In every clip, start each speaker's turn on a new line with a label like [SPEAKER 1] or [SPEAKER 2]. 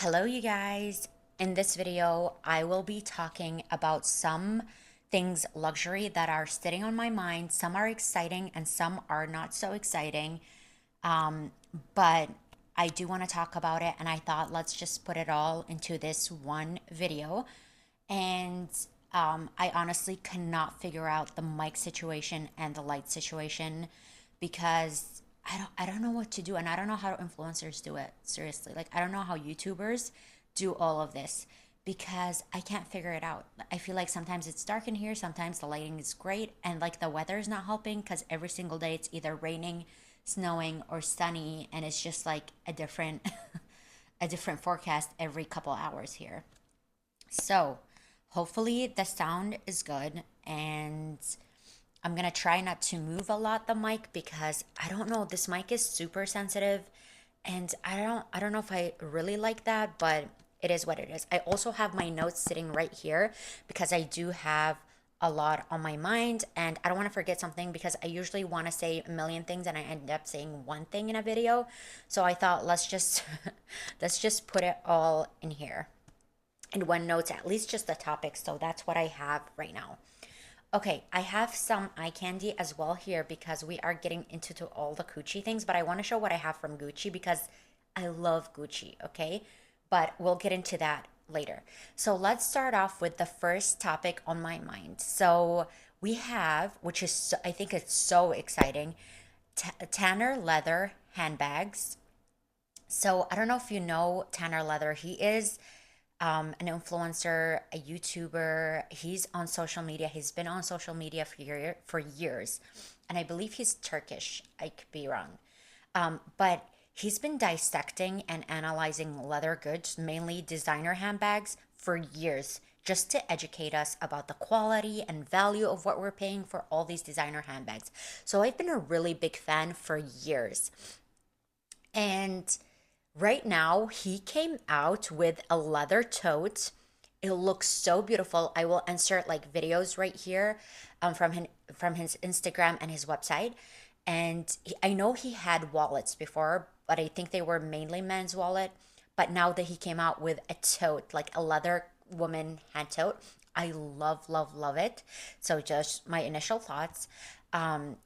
[SPEAKER 1] Hello, you guys. In this video, I will be talking about some things luxury that are sitting on my mind. Some are exciting and some are not so exciting. Um, but I do want to talk about it, and I thought let's just put it all into this one video. And I honestly cannot figure out the mic situation and the light situation because I don't know what to do, and I don't know how influencers do it. Seriously, like I don't know how YouTubers do all of this because I can't figure it out. I feel like sometimes it's dark in here, sometimes the lighting is great, and like the weather is not helping because every single day it's either raining, snowing, or sunny, and it's just like a different a different forecast every couple hours here. So, hopefully the sound is good, and I'm gonna try not to move a lot the mic because I don't know, this mic is super sensitive, and I don't know if I really like that, but it is what it is. I also have my notes sitting right here because I do have a lot on my mind, and I don't want to forget something because I usually want to say a million things and I end up saying one thing in a video. So I thought let's just let's just put it all in here in one notes, at least just the topics. So that's what I have right now. Okay, I have some eye candy as well here because we are getting into all the Gucci things, but I want to show what I have from Gucci because I love Gucci, okay? But we'll get into that later. So let's start off with the first topic on my mind. So we have, which is, I think it's so exciting, Tanner leather handbags. So I don't know if you know Tanner Leather. He is an influencer, a YouTuber. He's on social media. He's been on social media for years. And I believe he's Turkish. I could be wrong. But he's been dissecting and analyzing leather goods, mainly designer handbags, for years, just to educate us about the quality and value of what we're paying for all these designer handbags. So I've been a really big fan for years. And right now, he came out with a leather tote. It looks so beautiful. I will insert like videos right here from his Instagram and his website. And I know he had wallets before, but I think they were mainly men's wallet. But now that he came out with a tote, like a leather woman hand tote, I love, love, love it. So just my initial thoughts.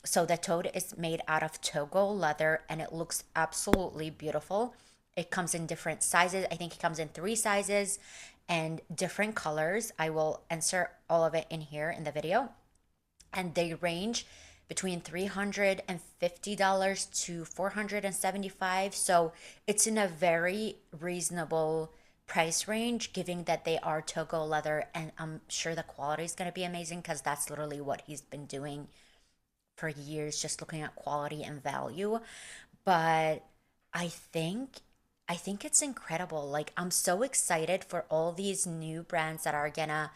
[SPEAKER 1] So the tote is made out of Togo leather and it looks absolutely beautiful. It comes in different sizes. I think it comes in three sizes and different colors. I will insert all of it in here in the video. And they range between $350 to $475. So it's in a very reasonable price range, given that they are Togo leather. And I'm sure the quality is going to be amazing because that's literally what he's been doing for years, just looking at quality and value. But I think I think it's incredible. Like I'm so excited for all these new brands that are gonna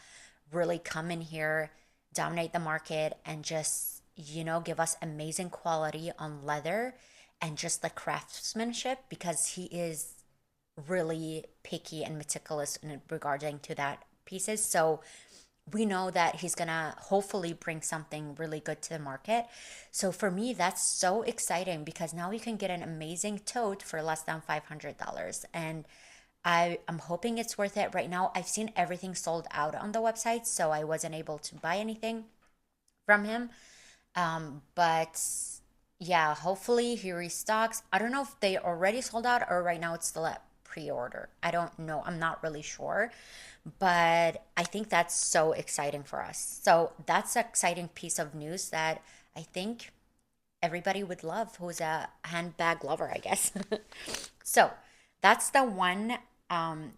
[SPEAKER 1] really come in here, dominate the market, and just, give us amazing quality on leather and just the craftsmanship because he is really picky and meticulous in regarding to that pieces. So we know that he's gonna hopefully bring something really good to the market. So for me, that's so exciting because now you can get an amazing tote for less than $500. And I am hoping it's worth it. Right now, I've seen everything sold out on the website, so I wasn't able to buy anything from him. But yeah, hopefully he restocks. I don't know if they already sold out or right now it's still at pre-order. I don't know. I'm not really sure. But I think that's so exciting for us. So that's an exciting piece of news that I think everybody would love who's a handbag lover, I guess. So that's the one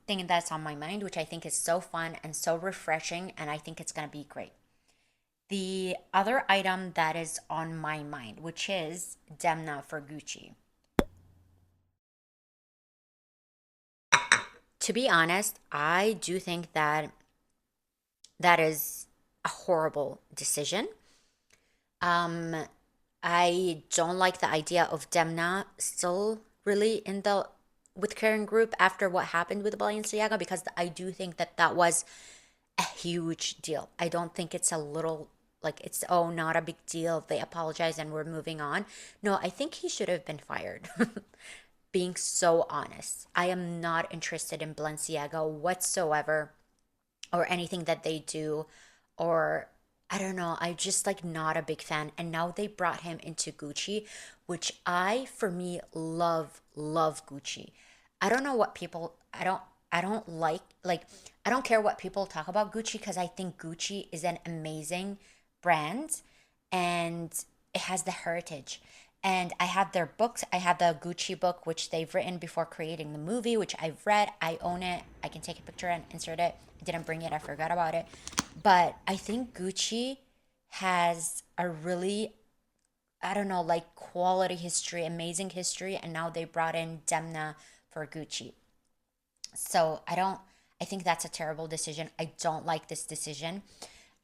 [SPEAKER 1] thing that's on my mind, which I think is so fun and so refreshing, and I think it's going to be great. The other item that is on my mind, which is Demna for Gucci. To be honest, I do think that that is a horrible decision. Um, I don't like the idea of Demna still really in the with Karen Group after what happened with Balenciaga because I do think that that was a huge deal. I don't think it's a little like it's oh not a big deal. They apologize and we're moving on. No, I think he should have been fired. being so honest. I am not interested in Balenciaga whatsoever, or anything that they do, or I don't know, I just like not a big fan. And now they brought him into Gucci, which I for me love Gucci. I don't know what people I don't like I don't care what people talk about Gucci, because I think Gucci is an amazing brand, and it has the heritage. And I have their books. I have the Gucci book, which they've written before creating the movie, which I've read. I own it. I can take a picture and insert it. I didn't bring it. I forgot about it. But I think Gucci has a really, I don't know, like quality history, amazing history. And now they brought in Demna for Gucci. So I think that's a terrible decision. I don't like this decision.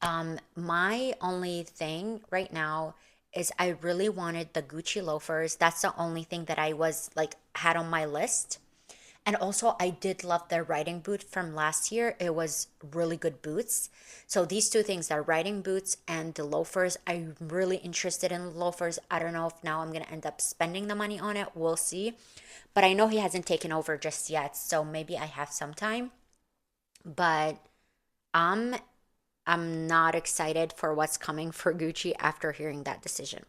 [SPEAKER 1] My only thing right now is I really wanted the Gucci loafers. That's the only thing that I was like had on my list. And also, I did love their riding boot from last year. It was really good boots. So these two things, the riding boots and the loafers, I'm really interested in loafers. I don't know if now I'm going to end up spending the money on it. We'll see. But I know he hasn't taken over just yet, so maybe I have some time. But I'm I'm not excited for what's coming for Gucci after hearing that decision.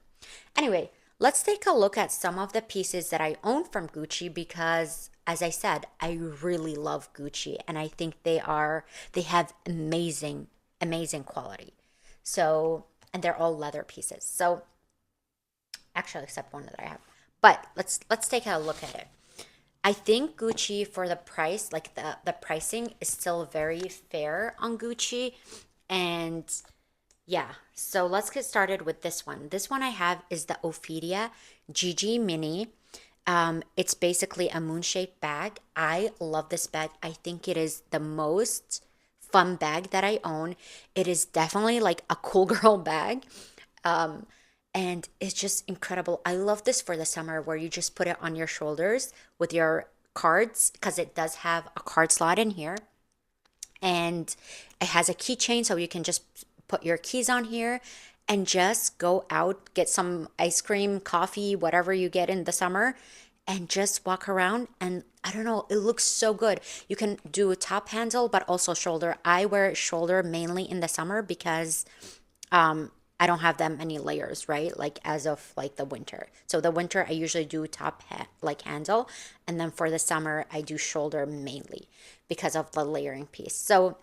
[SPEAKER 1] Anyway, let's take a look at some of the pieces that I own from Gucci, because as I said, I really love Gucci and I think they have amazing quality. So, and they're all leather pieces. So, actually except one that I have. But let's take a look at it. I think Gucci, for the price, like the pricing is still very fair on Gucci. And yeah, so let's get started with this one. This one I have is the Ophidia GG Mini. It's basically a moon-shaped bag. I love this bag. I think it is the most fun bag that I own. It is definitely like a cool girl bag. Um, and it's just incredible. I love this for the summer, where you just put it on your shoulders with your cards, because it does have a card slot in here, and it has a keychain, so you can just put your keys on here and just go out, get some ice cream, coffee, whatever you get in the summer, and just walk around. And I don't know, it looks so good. You can do a top handle but also shoulder. I wear shoulder mainly in the summer because I don't have that many layers, right? Like as of like the winter. So the winter I usually do like handle, and then for the summer I do shoulder mainly because of the layering piece. So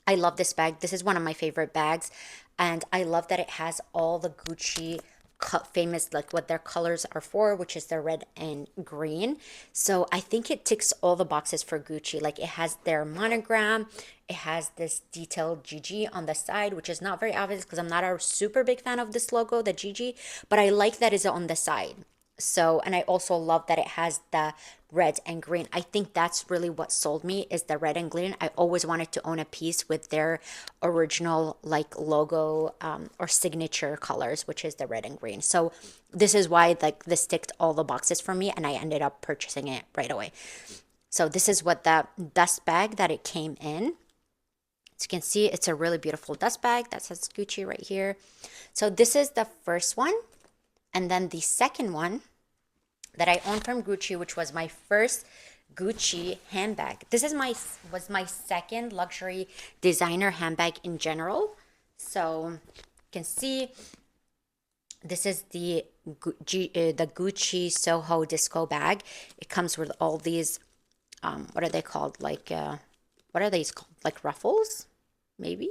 [SPEAKER 1] I love this bag. This is one of my favorite bags, and I love that it has all the Gucci famous, like what their colors are for, which is the red and green. So I think it ticks all the boxes for Gucci. Like it has their monogram, it has this detailed GG on the side, which is not very obvious because I'm not a super big fan of this logo, the GG, but I like that it's on the side. So, and I also love that it has the red and green. I think that's really what sold me, is the red and green. I always wanted to own a piece with their original like logo, or signature colors, which is the red and green. So this is why like this ticked all the boxes for me, and I ended up purchasing it right away. So this is what the dust bag that it came in. As you can see, it's a really beautiful dust bag that says Gucci right here. So this is the first one. And then the second one that I owned from Gucci, which was my first Gucci handbag. This is was my second luxury designer handbag in general. So you can see this is the Gucci Soho Disco bag. It comes with all these, what are they called? Like, what are these called? Like ruffles, maybe?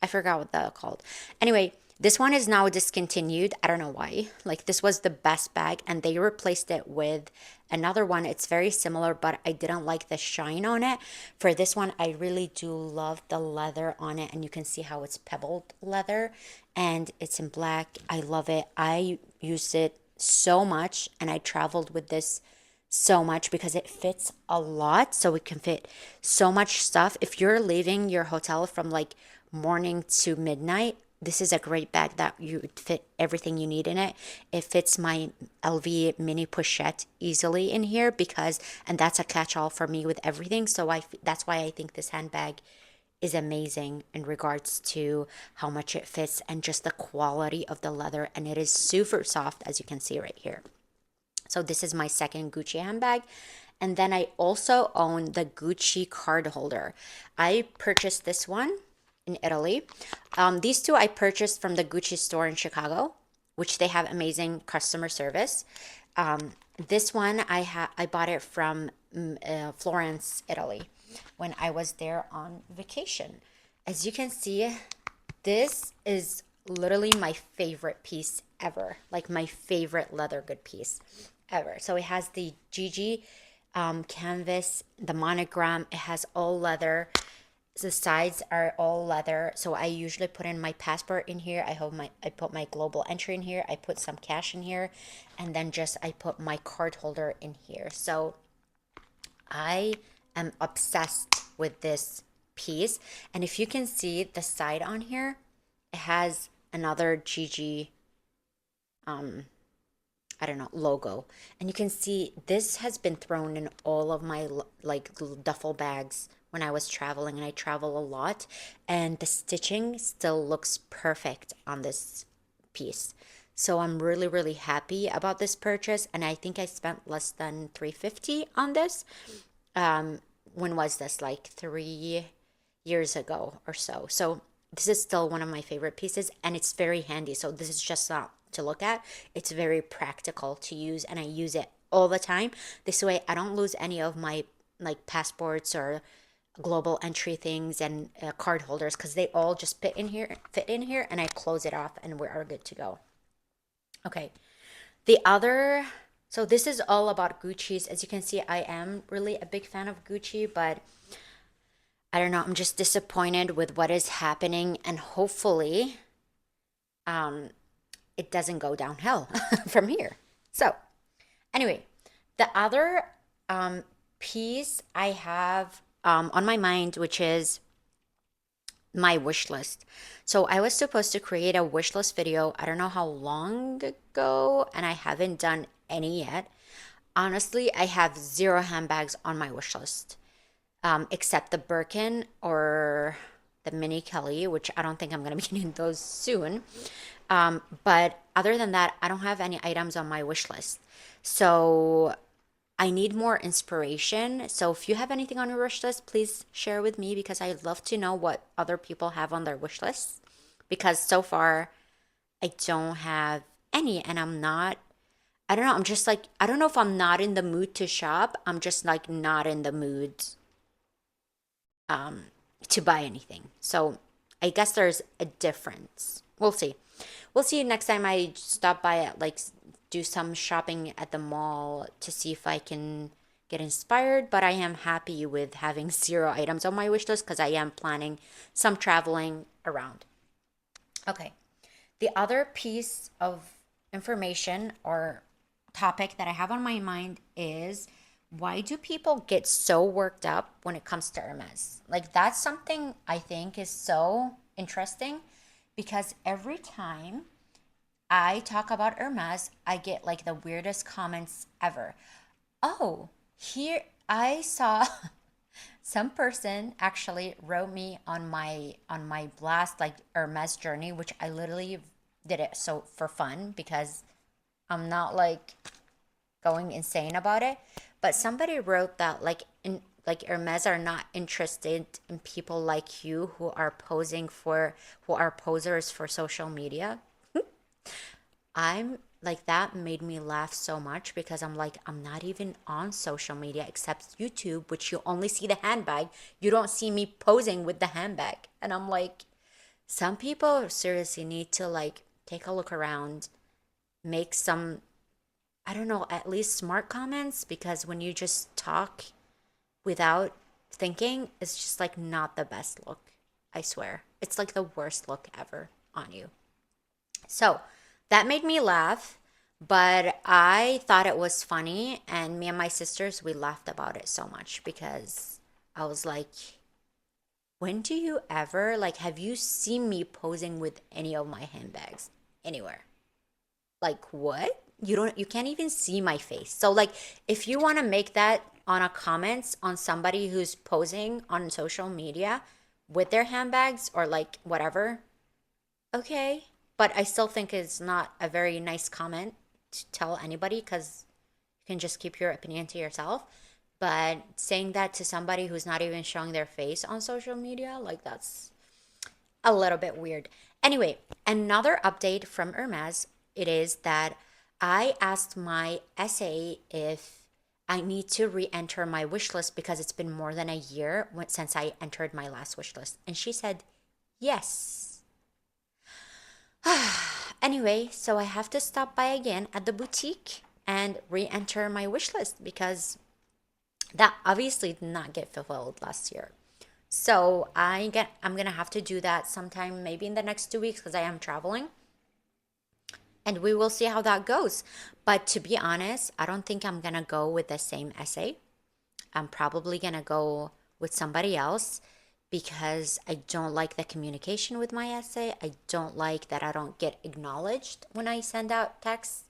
[SPEAKER 1] I forgot what they're called. Anyway, this one is now discontinued. I don't know why. Like this was the best bag and they replaced it with another one. It's very similar, but I didn't like the shine on it. For this one, I really do love the leather on it, and you can see how it's pebbled leather and it's in black. I love it. I used it so much and I traveled with this so much because it fits a lot, so it can fit so much stuff. If you're leaving your hotel from like morning to midnight, this is a great bag that you fit everything you need in it. It fits my LV mini pochette easily in here, because, and that's a catch-all for me with everything. So that's why I think this handbag is amazing in regards to how much it fits and just the quality of the leather, and it is super soft, as you can see right here. So this is my second Gucci handbag. And then I also own the Gucci card holder. I purchased this one in Italy. These two I purchased from the Gucci store in Chicago, which they have amazing customer service. This one I bought it from Florence, Italy, when I was there on vacation. As you can see, this is literally my favorite piece ever, like my favorite leather good piece ever. So it has the GG canvas, the monogram. It has all leather. The sides are all leather. So I usually put in my passport in here. I put my global entry in here. I put some cash in here, and then just I put my card holder in here. So I am obsessed with this piece. And if you can see the side on here, it has another GG I don't know, logo. And you can see this has been thrown in all of my like duffel bags when I was traveling, and I travel a lot, and the stitching still looks perfect on this piece. So I'm really really happy about this purchase, and I think I spent less than 350 on this. When was this? Like 3 years ago or so. So this is still one of my favorite pieces, and it's very handy. So this is just not to look at, it's very practical to use, and I use it all the time. This way I don't lose any of my like passports or global entry things and card holders, because they all just fit in here and I close it off and we are good to go. Okay, so this is all about Gucci's. As you can see, I am really a big fan of Gucci, but I don't know, I'm just disappointed with what is happening, and hopefully it doesn't go downhill from here. So, anyway, the other piece I have on my mind, which is my wish list. So, I was supposed to create a wish list video, I don't know how long ago, and I haven't done any yet. Honestly, I have zero handbags on my wish list, except the Birkin or the Mini Kelly, which I don't think I'm going to be getting those soon. But other than that, I don't have any items on my wish list. So I need more inspiration. So if you have anything on your wish list, please share with me, because I'd love to know what other people have on their wish lists. Because so far, I don't have any, and I don't know, I'm just like, I don't know if I'm not in the mood to shop. I'm just like not in the mood um, to buy anything. So I guess there's a difference. We'll see. We'll see next time I stop by at like do some shopping at the mall to see if I can get inspired. But I am happy with having zero items on my wish list, because I am planning some traveling around. Okay. The other piece of information or topic that I have on my mind is, why do people get so worked up when it comes to Hermes? Like, that's something I think is so interesting, because every time I talk about Hermes, I get like the weirdest comments ever. Oh, here I saw some person actually wrote me on my blast like Hermes journey, which I literally did it so for fun, because I'm not like going insane about it. But somebody wrote that like Hermes are not interested in people like you who are posers for social media. I'm like, that made me laugh so much, because I'm like, I'm not even on social media except YouTube, which you only see the handbag. You don't see me posing with the handbag. And I'm like, some people seriously need to like take a look around, make some, I don't know, at least smart comments, because when you just talk without thinking, it's just like not the best look. I swear. It's like the worst look ever on you. So that made me laugh, but I thought it was funny. And me and my sisters, we laughed about it so much, because I was like, when do you ever, like, have you seen me posing with any of my handbags anywhere? Like, what? You can't even see my face. So, like, if you want to make that on a comments on somebody who's posing on social media with their handbags or like whatever, okay, but I still think it's not a very nice comment to tell anybody, because can just keep your opinion to yourself. But saying that to somebody who's not even showing their face on social media, like that's a little bit weird. Anyway, another update from Hermes, it is that I asked my SA if I need to re-enter my wish list because it's been more than a year since I entered my last wish list. And she said, yes. Anyway, so I have to stop by again at the boutique and re-enter my wish list because that obviously did not get fulfilled last year. So I'm gonna have to do that sometime maybe in the next 2 weeks because I am traveling. And we will see how that goes. But to be honest, I don't think I'm gonna go with the same essay. I'm probably gonna go with somebody else because I don't like the communication with my essay. I don't like that I don't get acknowledged when I send out texts.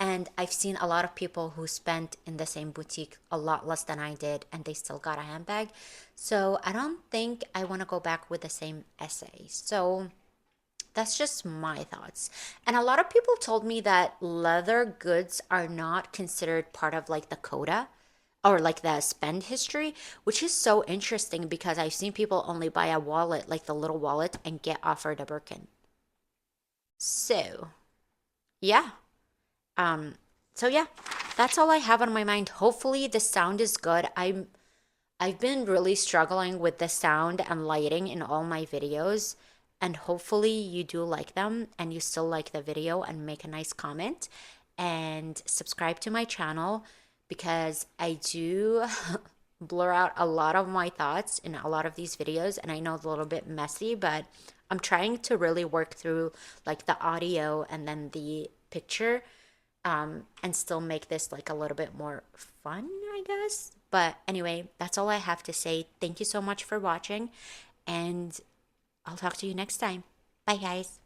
[SPEAKER 1] And I've seen a lot of people who spent in the same boutique a lot less than I did and they still got a handbag. So I don't think I want to go back with the same essay. So that's just my thoughts. And a lot of people told me that leather goods are not considered part of like the coda or like the spend history, which is so interesting because I've seen people only buy a wallet, like the little wallet, and get offered a Birkin. So, yeah. Um, so yeah, that's all I have on my mind. Hopefully the sound is good. I've been really struggling with the sound and lighting in all my videos, and hopefully you do like them and you still like the video and make a nice comment and subscribe to my channel because I do blur out a lot of my thoughts in a lot of these videos and I know it's a little bit messy, but I'm trying to really work through like the audio and then the picture and still make this like a little bit more fun, I guess. But anyway, that's all I have to say. Thank you so much for watching, and I'll talk to you next time. Bye, guys.